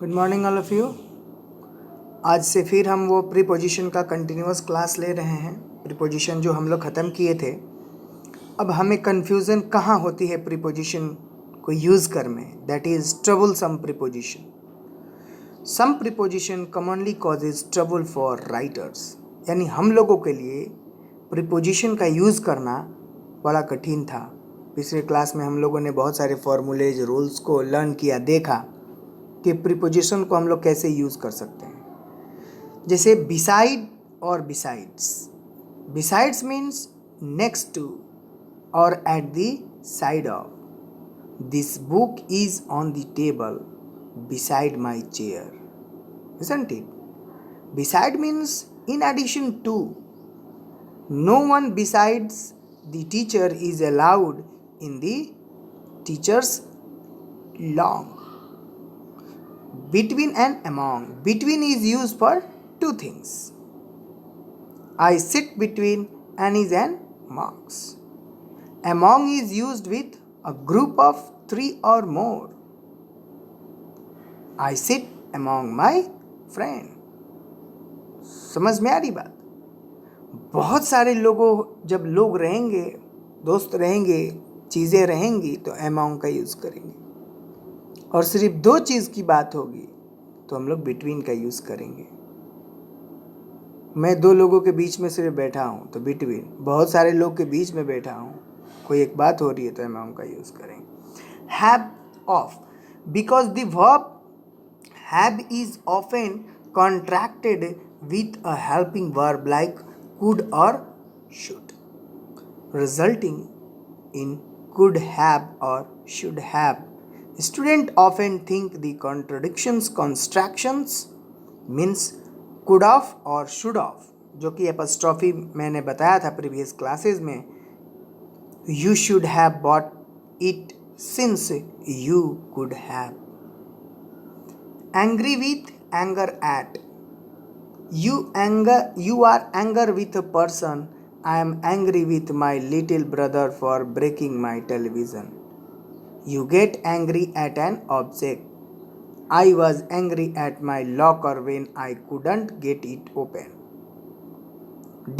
Good morning all of you. आज से फिर हम वो प्रीपोजिशन का कंटिन्यूस क्लास ले रहे हैं। प्रीपोजिशन जो हम लोग ख़त्म किए थे, अब हमें कन्फ्यूज़न कहाँ होती है प्रीपोजिशन को यूज़ कर में, that is trouble some preposition. Some preposition commonly causes trouble for writers, यानी हम लोगों के लिए प्रीपोजिशन का यूज़ करना बड़ा कठिन था। पिछले क्लास में हम लोगों ने बहुत सारे फॉर्मूलेज रूल्स को लर्न किया, देखा कि प्रीपोजिशन को हम लोग कैसे यूज़ कर सकते हैं। जैसे बिसाइड और besides. Besides means next to और at the side of. This book is on the table beside my chair, isn't it? Beside means in addition to. No one besides the teacher is allowed in the teacher's lawn. Between and among. Between is used for two things. I sit between and is an marks. Among is used with a group of three or more. I sit among my friend. समझ में आ रही बात? बहुत सारे लोगों, जब लोग रहेंगे, दोस्त रहेंगे, चीज़ें रहेंगी, तो among का यूज़ करेंगे। और सिर्फ दो चीज़ की बात होगी तो हम लोग बिटवीन का यूज़ करेंगे। मैं दो लोगों के बीच में सिर्फ बैठा हूँ तो बिटवीन, बहुत सारे लोग के बीच में बैठा हूँ, कोई एक बात हो रही है तो among का यूज़ करेंगे। Have of, because the verb have is often contracted with a helping verb like could or should, resulting in could have or should have. Students often think the constructions means could have or should have, जो कि apostrophe मैंने बताया था previous classes में। You should have bought it since you could have. Angry with, anger at. You are angry with a person. I am angry with my little brother for breaking my television. You get angry at an object. I was angry at my locker when I couldn't get it open.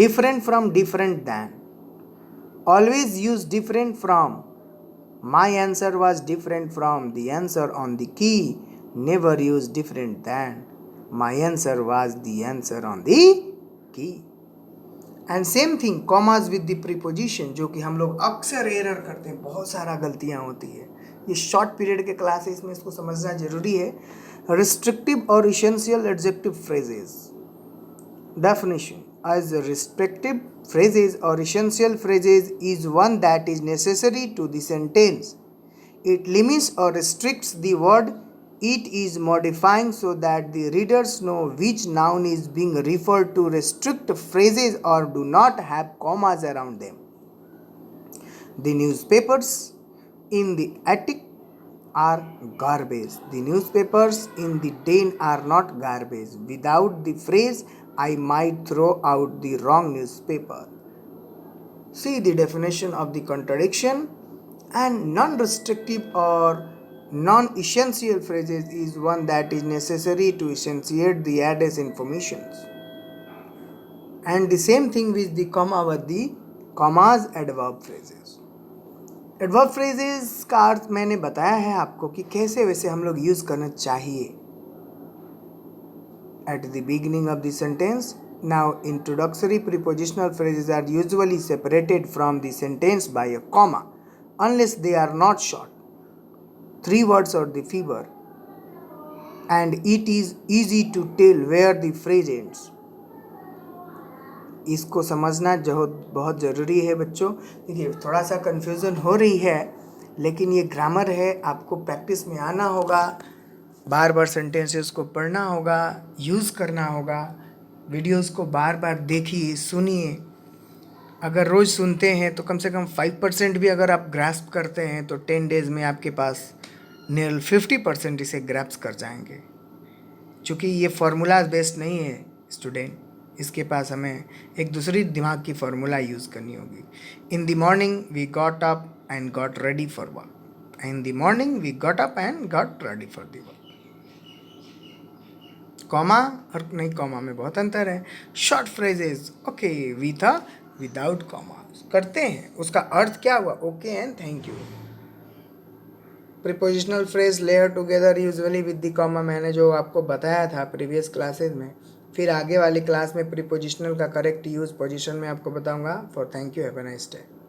Different from, different than. Always use different from. My answer was different from the answer on the key. Never use different than. My answer was the answer on the key. And same thing, commas with the preposition, जो कि हम लोग अक्सर error करते हैं, बहुत सारा गलतियाँ होती है। ये शॉर्ट पीरियड के क्लासेस में इसको समझना जरूरी है। रिस्ट्रिक्टिव और essential adjective phrases. Definition: as restrictive phrases or essential phrases is one that is necessary to the sentence. It limits or restricts the word it is modifying so that the readers know which noun is being referred to. Restrict phrases or do not have commas around them. The newspapers in the attic are garbage. The newspapers in the den are not garbage. Without the phrase, I might throw out the wrong newspaper. See the definition of the contradiction. And non-restrictive or non-essential phrases is one that is necessary to essentiate the address informations. And the same thing with the comma with the commas adverb phrases. Adverb phrases का अर्थ मैंने बताया है आपको कि कैसे वैसे हम लोग यूज़ करना चाहिए। At the beginning of the sentence. Now introductory prepositional phrases are usually separated from the sentence by a comma unless they are not short, 3 words or the fewer, and it is easy to tell where the phrase ends. इसको समझना बहुत ज़रूरी है बच्चों। देखिए थोड़ा सा confusion हो रही है, लेकिन ये ग्रामर है, आपको प्रैक्टिस में आना होगा, बार बार सेंटेंसेस को पढ़ना होगा, यूज़ करना होगा, वीडियोस को बार बार देखिए, सुनिए। अगर रोज़ सुनते हैं तो कम से कम 5% भी अगर आप ग्रास्प करते हैं तो 10 डेज़ में आपके पास नियर 50% इसे ग्रैप्स कर जाएंगे। चूँकि ये फार्मूलाज बेस्ड नहीं है स्टूडेंट, इसके पास हमें एक दूसरी दिमाग की फार्मूला यूज़ करनी होगी। In the morning we got up and got ready for work. In the morning we got up and got ready for the work. Comma और नहीं, कॉमा में बहुत अंतर है। Short phrases okay with a without comma करते हैं, उसका अर्थ क्या हुआ? Okay and thank you. Prepositional phrase layer together usually with the comma, मैंने जो आपको बताया था प्रीवियस क्लासेज में। फिर आगे वाली क्लास में प्रीपोजिशनल का करेक्ट यूज पोजिशन में आपको बताऊंगा। For thank you, have a nice day.